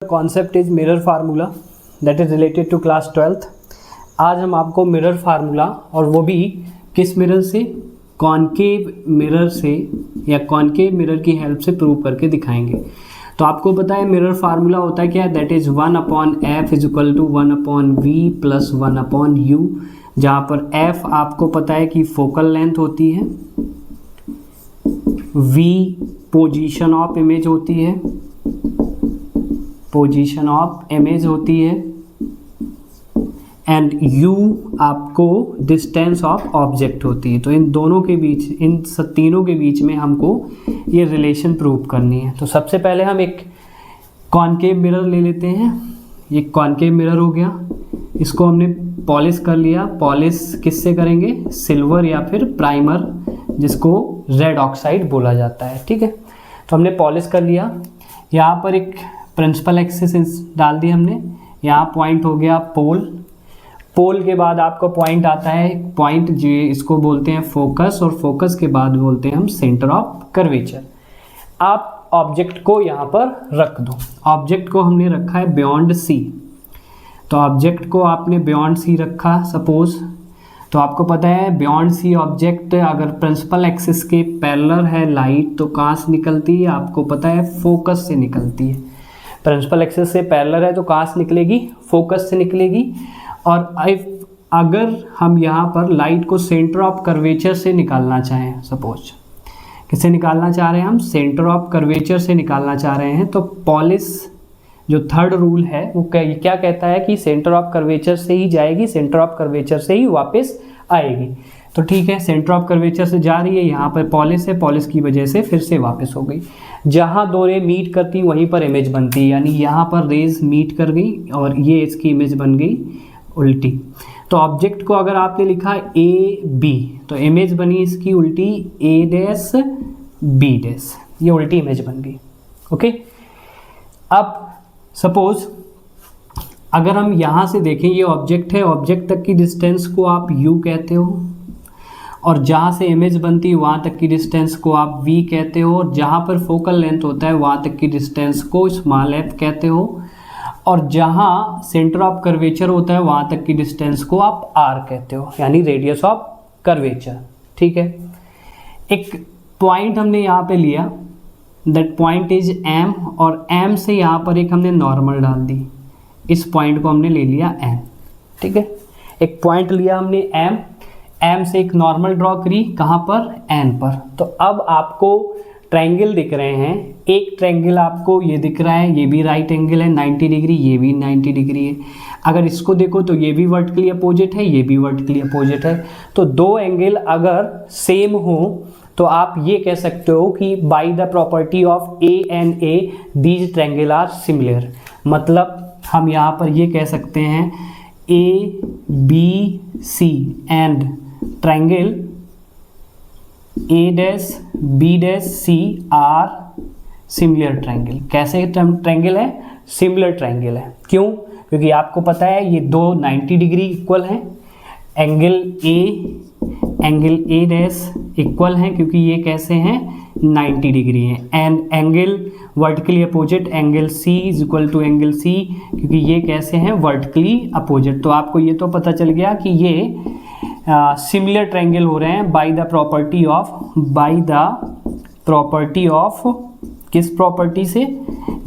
Concept is mirror formula that is related to class 12th। आज हम आपको mirror formula और वो भी किस मिरर से, कॉनकेव मिरर से या कॉनकेव मिरर की हेल्प से प्रूव करके दिखाएंगे। तो आपको पता है मिरर फार्मूला होता है क्या है, that is 1/f is equal to 1/v plus 1/u, जहाँ पर f आपको पता है कि फोकल लेंथ होती है, v पोजीशन ऑफ इमेज होती है, पोजीशन ऑफ इमेज होती है, एंड u आपको डिस्टेंस ऑफ ऑब्जेक्ट होती है। तो इन दोनों के बीच, इन तीनों के बीच में हमको ये रिलेशन प्रूव करनी है। तो सबसे पहले हम एक कॉनकेव मिरर ले लेते हैं। ये कॉनकेव मिरर हो गया, इसको हमने पॉलिश कर लिया। पॉलिश किससे करेंगे, सिल्वर या फिर प्राइमर, जिसको रेड ऑक्साइड बोला जाता है। ठीक है, तो हमने पॉलिश कर लिया। यहाँ पर एक प्रिंसिपल एक्सिस डाल दी हमने। यहाँ पॉइंट हो गया पोल, पोल के बाद आपको पॉइंट आता है पॉइंट, जो इसको बोलते हैं फोकस, और फोकस के बाद बोलते हैं हम सेंटर ऑफ कर्वेचर। आप ऑब्जेक्ट को यहाँ पर रख दो। ऑब्जेक्ट को हमने रखा है बियॉन्ड सी, तो ऑब्जेक्ट को आपने बियॉन्ड सी रखा सपोज, तो आपको पता है बियॉन्ड सी ऑब्जेक्ट अगर प्रिंसिपल एक्सिस के पैरेलल है लाइट, तो कहाँ से निकलती है, आपको पता है फोकस से निकलती है। प्रिंसिपल एक्सिस से पैरेलल है तो कहाँ से निकलेगी, फोकस से निकलेगी। और अगर हम यहाँ पर लाइट को सेंटर ऑफ कर्वेचर से निकालना चाहें, सपोज किससे निकालना चाह रहे हैं हम, सेंटर ऑफ कर्वेचर से निकालना चाह रहे हैं, तो पॉलिश जो थर्ड रूल है वो क्या कहता है कि सेंटर ऑफ कर्वेचर से ही जाएगी, सेंटर ऑफ कर्वेचर से ही वापस आएगी। तो ठीक है, सेंटर ऑफ कर्वेचर से जा रही है, यहाँ पर पॉलिश है, पॉलिश की वजह से फिर से वापस हो गई। जहाँ दो रे मीट करती वहीं पर इमेज बनती है, यानी यहाँ पर रेज मीट कर गई और ये इसकी इमेज बन गई उल्टी। तो ऑब्जेक्ट को अगर आपने लिखा ए बी, तो इमेज बनी इसकी उल्टी ए डैश बी डैश, ये उल्टी इमेज बन गई। ओके, अब सपोज अगर हम यहाँ से देखें, ये ऑब्जेक्ट है, ऑब्जेक्ट तक की डिस्टेंस को आप u कहते हो, और जहाँ से इमेज बनती है वहाँ तक की डिस्टेंस को आप v कहते हो, और जहाँ पर फोकल लेंथ होता है वहाँ तक की डिस्टेंस को स्मॉल f कहते हो, और जहाँ सेंटर ऑफ कर्वेचर होता है वहाँ तक की डिस्टेंस को आप r कहते हो, यानी रेडियस ऑफ कर्वेचर। ठीक है, एक पॉइंट हमने यहाँ पे लिया, दैट पॉइंट इज m, और m से यहाँ पर एक हमने नॉर्मल डाल दी, इस पॉइंट को हमने ले लिया m। ठीक है, एक पॉइंट लिया हमने m से एक नॉर्मल ड्रॉ करी, कहाँ पर, n पर। तो अब आपको ट्रायंगल दिख रहे हैं, एक ट्रायंगल आपको ये दिख रहा है, ये भी राइट एंगल है 90 डिग्री, ये भी 90 डिग्री है। अगर इसको देखो तो ये भी वर्टिकली अपोजिट है, ये भी वर्टिकली अपोजिट है। तो दो एंगल अगर सेम हो तो आप ये कह सकते हो कि by the property of A and A these triangle are similar. मतलब हम यहाँ पर ये कह सकते हैं A B C and triangle A dash B dash C are similar triangle. कैसे ट्रायंगल है, सिमिलर ट्रायंगल है। क्यों, क्योंकि आपको पता है ये दो 90 डिग्री इक्वल हैं, एंगल ए डैश इक्वल हैं क्योंकि ये कैसे हैं 90 डिग्री हैं, and angle vertically opposite angle C is equal to angle C क्योंकि ये कैसे हैं वर्टिकली अपोजिट। तो आपको ये तो पता चल गया कि ये सिमिलर ट्रायंगल हो रहे हैं बाय द प्रॉपर्टी ऑफ किस प्रॉपर्टी से,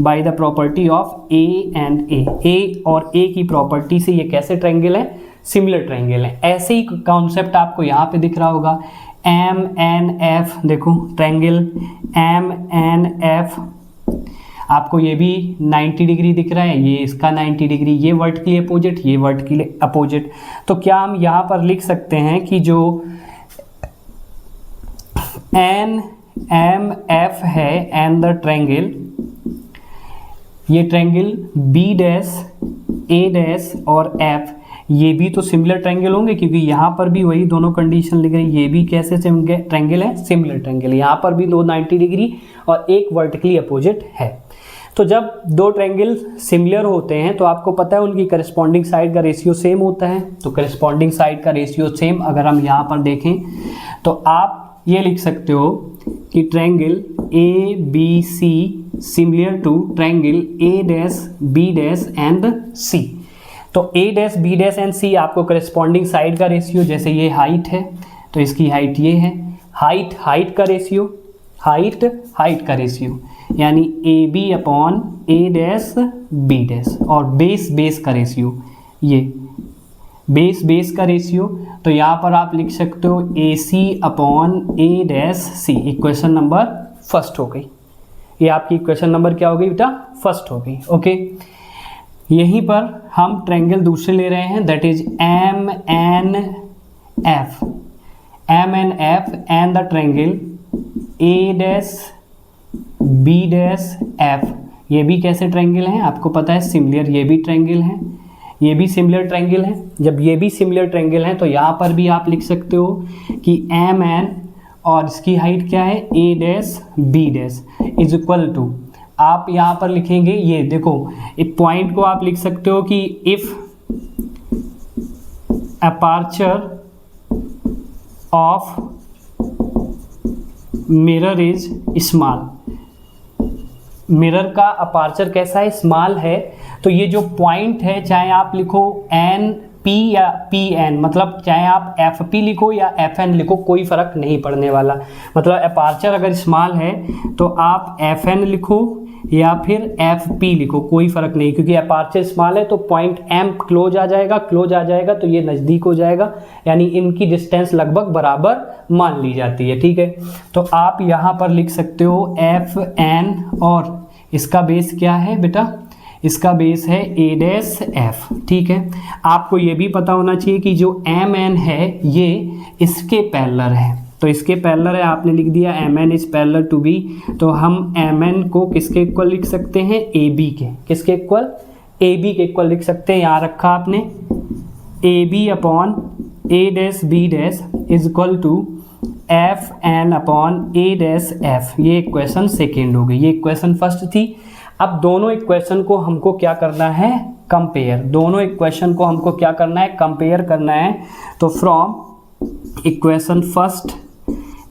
by the property of A and A और ए की प्रॉपर्टी से ये कैसे ट्रायंगल है, सिमिलर ट्रायंगल है। ऐसे ही कॉन्सेप्ट आपको यहाँ पे दिख रहा होगा एम एन एफ, देखो ट्रायंगल एम एन एफ, आपको ये भी 90 डिग्री दिख रहा है, ये इसका 90 डिग्री, ये वर्टिकली अपोजिट, ये वर्टिकली अपोजिट। तो क्या हम यहाँ पर लिख सकते हैं कि जो एन एम एफ है एंड द ट्रायंगल, ये ट्रायंगल बी डैश ए डैश और एफ, ये भी तो सिमिलर ट्रायंगल होंगे क्योंकि यहाँ पर भी वही दोनों कंडीशन लिख रही है। ये भी कैसे ट्रायंगल है, सिमिलर ट्रायंगल, यहाँ पर भी दो 90 डिग्री और एक वर्टिकली अपोजिट है। तो जब दो ट्रायंगल सिमिलर होते हैं तो आपको पता है उनकी करस्पॉन्डिंग साइड का रेशियो सेम होता है। तो करस्पॉन्डिंग साइड का रेशियो सेम अगर हम यहाँ पर देखें तो आप ये लिख सकते हो कि triangle A B C similar to triangle A dash B dash and C. तो A dash B dash and C आपको करस्पॉन्डिंग साइड का रेशियो, जैसे ये हाइट है तो इसकी हाइट ये है, हाइट का रेशियो, हाइट का रेशियो यानी A B upon A dash B dash, और बेस का रेशियो, ये बेस का रेशियो। तो यहाँ पर आप लिख सकते हो A C upon A dash C. Equation number first हो गई, ये आपकी इक्वेशन नंबर क्या हो गई बेटा, फर्स्ट हो गई। ओके, यहीं पर हम ट्रायंगल दूसरे ले रहे हैं, that is M N F and the triangle A dash B dash F. ये भी कैसे ट्रायंगल हैं आपको पता है, सिमिलर, ये भी ट्रायंगल हैं, ये भी सिमिलर ट्रायंगल है। जब ये भी सिमिलर ट्रायंगल है तो यहाँ पर भी आप लिख सकते हो कि एम एन और इसकी हाइट क्या है, A dash B dash is equal to, आप यहाँ पर लिखेंगे, ये देखो एक पॉइंट को आप लिख सकते हो कि if aperture of mirror is small, mirror का अपर्चर कैसा है, स्मॉल है, तो ये जो पॉइंट है, चाहे आप लिखो एन पी या पी एन, मतलब चाहे आप एफ पी लिखो या एफ एन लिखो, कोई फ़र्क नहीं पड़ने वाला। मतलब अपर्चर अगर स्मॉल है तो आप एफ एन लिखो या फिर एफ पी लिखो, कोई फ़र्क नहीं, क्योंकि अपर्चर स्मॉल है तो पॉइंट एम क्लोज आ जाएगा तो ये नज़दीक हो जाएगा, यानी इनकी डिस्टेंस लगभग बराबर मान ली जाती है। ठीक है, तो आप यहाँ पर लिख सकते हो एफ एन, और इसका बेस क्या है बेटा, इसका बेस है ए डैश एफ। ठीक है, आपको ये भी पता होना चाहिए कि जो एम एन है ये इसके पैरेलल है, तो इसके पैरेलल है, आपने लिख दिया M N is parallel to B, तो हम एम एन को किसके इक्वल लिख सकते हैं, ए बी के, किसके इक्वल, ए बी के इक्वल लिख सकते हैं। यहाँ रखा आपने A B upon A dash B dash is equal to F N upon A dash F. ये इक्वेशन सेकेंड हो गई, ये इक्वेशन फर्स्ट थी। अब दोनों इक्वेशन को हमको क्या करना है, कंपेयर, दोनों इक्वेशन को हमको क्या करना है, कंपेयर करना है। तो from equation first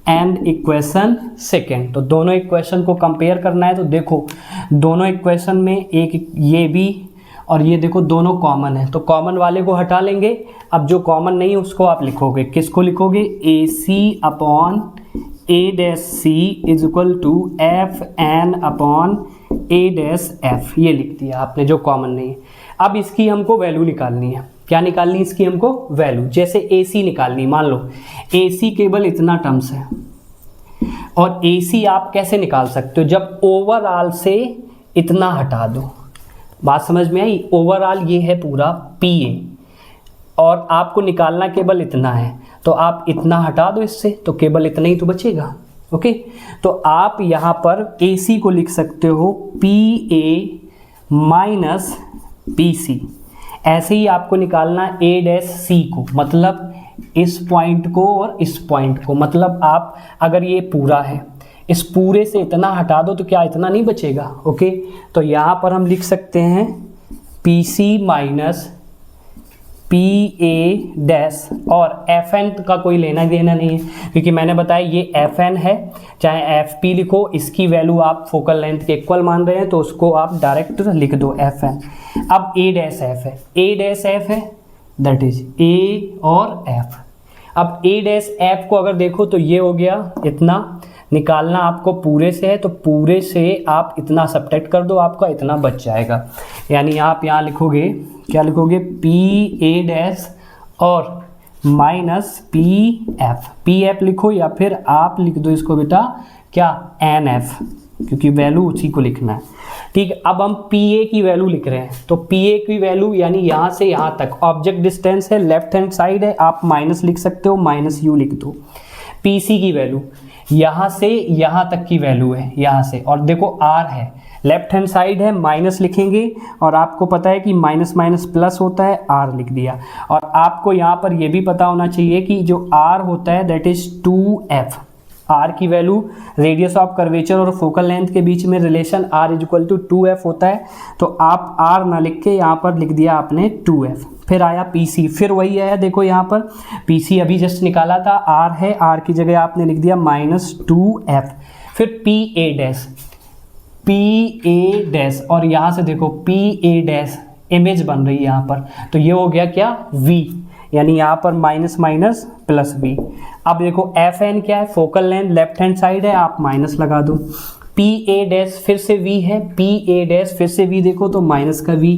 and equation second, तो दोनों इक्वेशन को कंपेयर करना है। तो देखो दोनों इक्वेशन में एक ये भी और ये देखो दोनों कॉमन है, तो कॉमन वाले को हटा लेंगे। अब जो कॉमन नहीं है उसको आप लिखोगे, किसको लिखोगे, A C upon A dash C is equal to F N upon A dash F, ये लिख दिया आपने जो कॉमन नहीं है। अब इसकी हमको वैल्यू निकालनी है, क्या निकालनी है इसकी हमको वैल्यू, जैसे ए सी निकालनी, मान लो ए सी केवल इतना टर्म्स है, और ए सी आप कैसे निकाल सकते हो, जब ओवरऑल से इतना हटा दो। बात समझ में आई, ओवरऑल ये है पूरा पी ए और आपको निकालना केवल इतना है, तो आप इतना हटा दो इससे, तो केवल इतना ही तो बचेगा। ओके, तो आप यहाँ पर ए सी को लिख सकते हो P A minus P C. ऐसे ही आपको निकालना ए डैश सी को, मतलब इस पॉइंट को और इस पॉइंट को, मतलब आप अगर ये पूरा है, इस पूरे से इतना हटा दो तो क्या इतना नहीं बचेगा। ओके, तो यहाँ पर हम लिख सकते हैं P C minus P A dash, और एफ एन का कोई लेना देना नहीं है, क्योंकि मैंने बताया ये एफ एन है, चाहे एफ पी लिखो, इसकी वैल्यू आप फोकल लेंथ के इक्वल मान रहे हैं तो उसको आप डायरेक्ट लिख दो एफ एन। अब ए डैश एफ है, ए डैश एफ है, दैट इज ए और एफ। अब ए डैश एफ को अगर देखो तो ये हो गया, इतना निकालना आपको पूरे से है, तो पूरे से आप इतना सब्ट्रैक्ट कर दो, आपका इतना बच जाएगा। यानी आप यहाँ लिखोगे, क्या लिखोगे, पी ए डैश और माइनस पी एफ लिखो, या फिर आप लिख दो इसको बेटा क्या, एन एफ, क्योंकि वैल्यू उसी को लिखना है। ठीक है, अब हम पी ए की वैल्यू लिख रहे हैं, तो पी ए की वैल्यू यानी यहाँ से यहाँ तक ऑब्जेक्ट डिस्टेंस है, लेफ्ट हैंड साइड है, आप माइनस लिख सकते हो, माइनस यू लिख दो। पी सी की वैल्यू यहाँ से यहाँ तक की वैल्यू है, यहाँ से, और देखो आर है, लेफ्ट हैंड साइड है, माइनस लिखेंगे, और आपको पता है कि माइनस माइनस प्लस होता है, आर लिख दिया। और आपको यहाँ पर ये भी पता होना चाहिए कि जो आर होता है दैट इज 2f, आर की वैल्यू रेडियस ऑफ कर्वेचर और फोकल लेंथ के बीच में relation R is equal to 2f होता है, तो आप आर ना लिख के यहाँ पर लिख दिया आपने 2f। फिर आया पीसी, फिर वही आया, देखो यहाँ पर पीसी अभी जस्ट निकाला था, आर है, आर की जगह आपने लिख दिया -2f। फिर पी ए डैश और यहाँ से देखो पी ए डैश इमेज बन रही है यहाँ पर, तो ये हो गया क्या v, यानी यहाँ पर माइनस माइनस प्लस v। अब देखो एफ एन क्या है, focal length left hand side है, आप माइनस लगा दो। पी ए डैश फिर से v है, पी ए डैश फिर से v, देखो तो माइनस का v।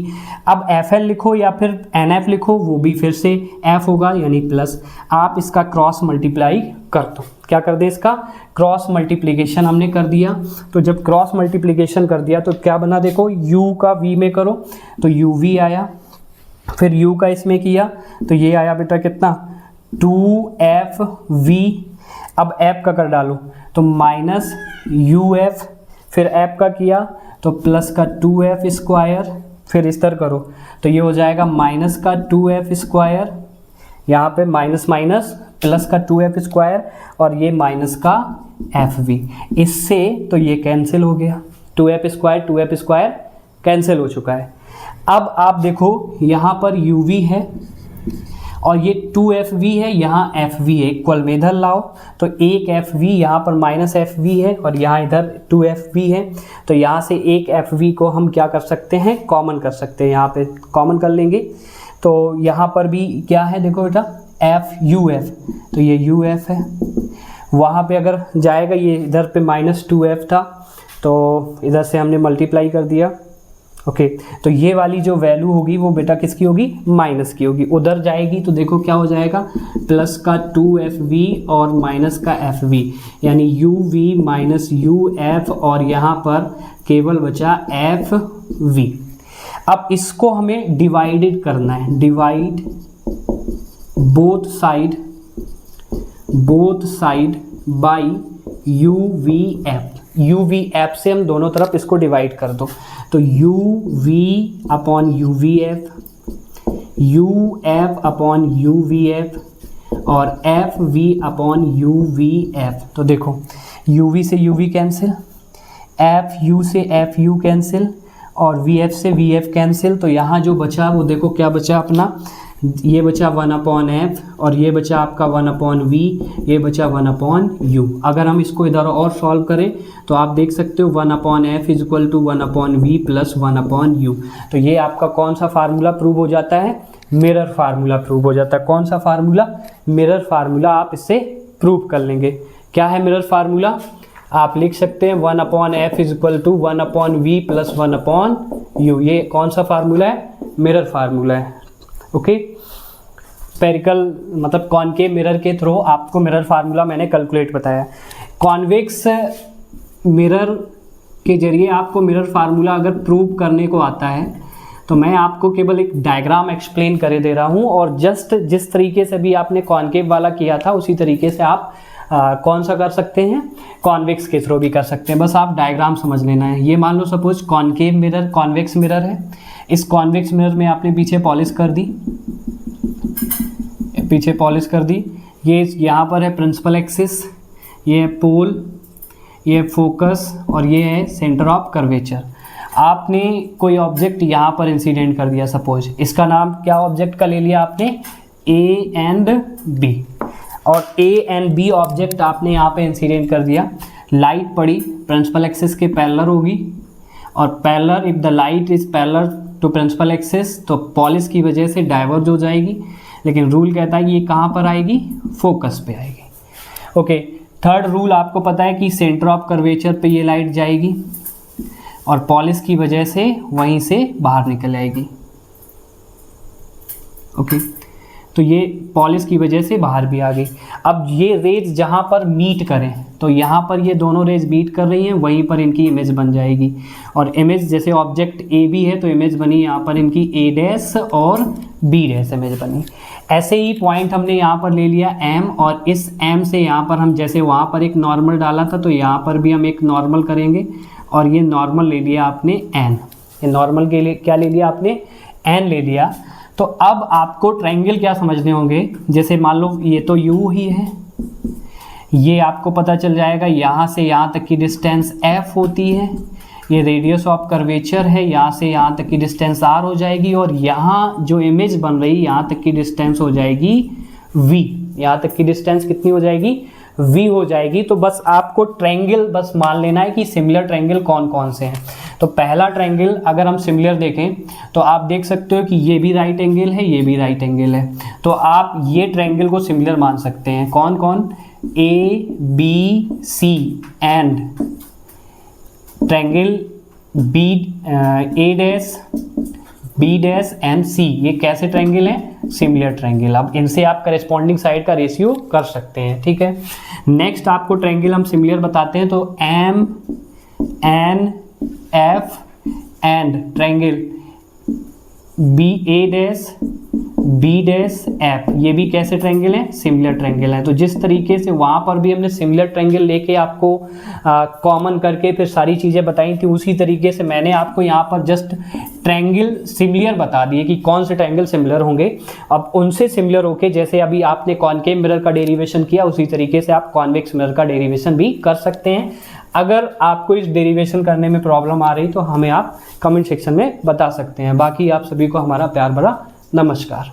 अब एफ एल लिखो या फिर एन एफ लिखो, वो भी फिर से f होगा यानी प्लस। आप इसका क्रॉस मल्टीप्लाई कर दो, क्या कर दे, इसका क्रॉस मल्टीप्लिकेशन हमने कर दिया। तो जब क्रॉस मल्टीप्लिकेशन कर दिया तो क्या बना, देखो u का v में करो तो uv आया, फिर u का इसमें किया तो ये आया बेटा कितना 2fv। अब f का कर डालो तो माइनस uf, फिर f का किया तो प्लस का 2f स्क्वायर, फिर इस तरह करो तो ये हो जाएगा माइनस का 2f स्क्वायर, यहाँ पे माइनस माइनस प्लस का 2f स्क्वायर और ये माइनस का fv। इससे तो ये कैंसिल हो गया, 2f स्क्वायर कैंसिल हो चुका है। अब आप देखो यहाँ पर uv है और ये 2fv है, यहाँ fv है, इक्वल में इधर लाओ तो एक fv, यहाँ पर माइनस fv है और यहाँ इधर 2fv है, तो यहाँ से एक fv को हम क्या कर सकते हैं, कॉमन कर सकते हैं, यहाँ पे कॉमन कर लेंगे तो यहाँ पर भी क्या है, देखो बेटा fuf, तो ये uf है, वहाँ पे अगर जाएगा ये इधर पे -2f था तो इधर से हमने मल्टीप्लाई कर दिया। ओके तो ये वाली जो वैल्यू होगी वो बेटा किसकी होगी, माइनस की होगी, उधर जाएगी तो देखो क्या हो जाएगा, प्लस का 2fv और माइनस का fv, यानी uv माइनस uf और यहाँ पर केवल बचा fv। अब इसको हमें डिवाइडेड करना है, divide both side by uvf से हम दोनों तरफ इसको डिवाइड कर दो तो uv upon uvf, uf upon uvf और fv अपॉन uvf। तो देखो uv से uv कैंसिल, fu से fu कैंसिल और vf से vf कैंसिल, तो यहाँ जो बचा वो देखो क्या बचा अपना, ये बचा 1/f और ये बचा आपका 1/v, ये बचा 1/u। अगर हम इसको इधर और सॉल्व करें तो आप देख सकते हो 1/f is equal to 1/v plus 1/u। तो ये आपका कौन सा फार्मूला प्रूव हो जाता है, मिरर फार्मूला प्रूव हो जाता है। कौन सा फार्मूला, मिरर फार्मूला, आप इससे प्रूव कर लेंगे। क्या है मिरर फार्मूला, आप लिख सकते हैं 1/f is equal to 1/v plus 1/u। ये कौन सा फार्मूला है, मिरर फार्मूला है। ओके स्पेरिकल मतलब कॉनकेव मिरर के थ्रू आपको मिरर फार्मूला मैंने कैलकुलेट बताया। कॉन्वेक्स मिरर के जरिए आपको मिरर फार्मूला अगर प्रूव करने को आता है तो मैं आपको केवल एक डायग्राम एक्सप्लेन करे दे रहा हूँ और जस्ट जिस तरीके से भी आपने कॉनकेव वाला किया था उसी तरीके से आप कौन सा कर सकते हैं, कॉन्वेक्स के थ्रू भी कर सकते हैं। बस आप डायग्राम समझ लेना है। ये मान लो suppose concave mirror convex mirror है, इस कॉन्वेक्स मिरर में आपने पीछे पॉलिश कर दी, ये यहाँ पर है प्रिंसिपल एक्सिस, ये है पोल, ये है फोकस और ये है सेंटर ऑफ कर्वेचर। आपने कोई ऑब्जेक्ट यहाँ पर इंसिडेंट कर दिया, सपोज इसका नाम क्या ऑब्जेक्ट का ले लिया आपने, ए एंड बी, और ए एंड बी ऑब्जेक्ट आपने यहाँ पे इंसिडेंट कर दिया। लाइट पड़ी प्रिंसिपल एक्सिस के पैरेलल होगी और parallel, if the light is parallel to principal axis तो पॉलिश की वजह से डाइवर्ज हो जाएगी, लेकिन रूल कहता है कि ये कहाँ पर आएगी, फोकस पे आएगी। ओके थर्ड रूल आपको पता है कि सेंटर ऑफ कर्वेचर पे ये लाइट जाएगी और पॉलिश की वजह से वहीं से बाहर निकल आएगी। ओके तो ये पॉलिश की वजह से बाहर भी आ गई। अब ये रेज जहाँ पर मीट करें तो यहाँ पर ये दोनों रेज मीट कर रही हैं, वहीं पर इनकी इमेज बन जाएगी। और इमेज जैसे ऑब्जेक्ट ए बी है तो इमेज बनी यहाँ पर इनकी ए डैश और बी डैश इमेज बनी। ऐसे ही पॉइंट हमने यहाँ पर ले लिया एम और इस एम से यहाँ पर हम जैसे वहाँ पर एक नॉर्मल डाला था तो यहाँ पर भी हम एक नॉर्मल करेंगे और ये नॉर्मल ले लिया आपने एन, ये नॉर्मल के लिए क्या ले लिया आपने, एन ले लिया। तो अब आपको ट्रायंगल क्या समझने होंगे, जैसे मान लो ये तो यू ही है, ये आपको पता चल जाएगा, यहाँ से यहाँ तक की डिस्टेंस f होती है, ये रेडियस ऑफ कर्वेचर है, यहाँ से यहाँ तक की डिस्टेंस r हो जाएगी, और यहाँ जो इमेज बन रही यहाँ तक की डिस्टेंस हो जाएगी v, यहाँ तक की डिस्टेंस कितनी हो जाएगी, v हो जाएगी। तो बस आपको ट्रायंगल बस मान लेना है कि सिमिलर ट्रायंगल कौन कौन से हैं। तो पहला ट्रायंगल अगर हम सिमिलर देखें तो आप देख सकते हो कि ये भी राइट एंगल है, ये भी राइट एंगल है, तो आप ये ट्रायंगल को सिमिलर मान सकते हैं। कौन कौन, A B C and triangle B A dash B dash and C, ये कैसे ट्रायंगल हैं, सिमिलर ट्रायंगल। अब इनसे आप करस्पॉन्डिंग साइड का रेशियो कर सकते हैं, ठीक है। नेक्स्ट आपको ट्रायंगल हम सिमिलर बताते हैं, तो M N F and triangle B A dash B dash F, ये भी कैसे ट्रायंगल है, सिमिलर ट्रायंगल है। तो जिस तरीके से वहाँ पर भी हमने सिमिलर ट्रायंगल लेके आपको कॉमन करके फिर सारी चीज़ें बताई थी, उसी तरीके से मैंने आपको यहाँ पर जस्ट ट्रायंगल सिमिलर बता दिए कि कौन से ट्रायंगल सिमिलर होंगे। अब उनसे सिमिलर होके जैसे अभी आपने कॉनकेव मिरर का डेरिवेशन किया, उसी तरीके से आप कॉन्वेक्स मिरर का डेरिवेशन भी कर सकते हैं। अगर आपको इस डेरिवेशन करने में प्रॉब्लम आ रही तो हमें आप कमेंट सेक्शन में बता सकते हैं। बाकी आप सभी को हमारा प्यार भरा नमस्कार।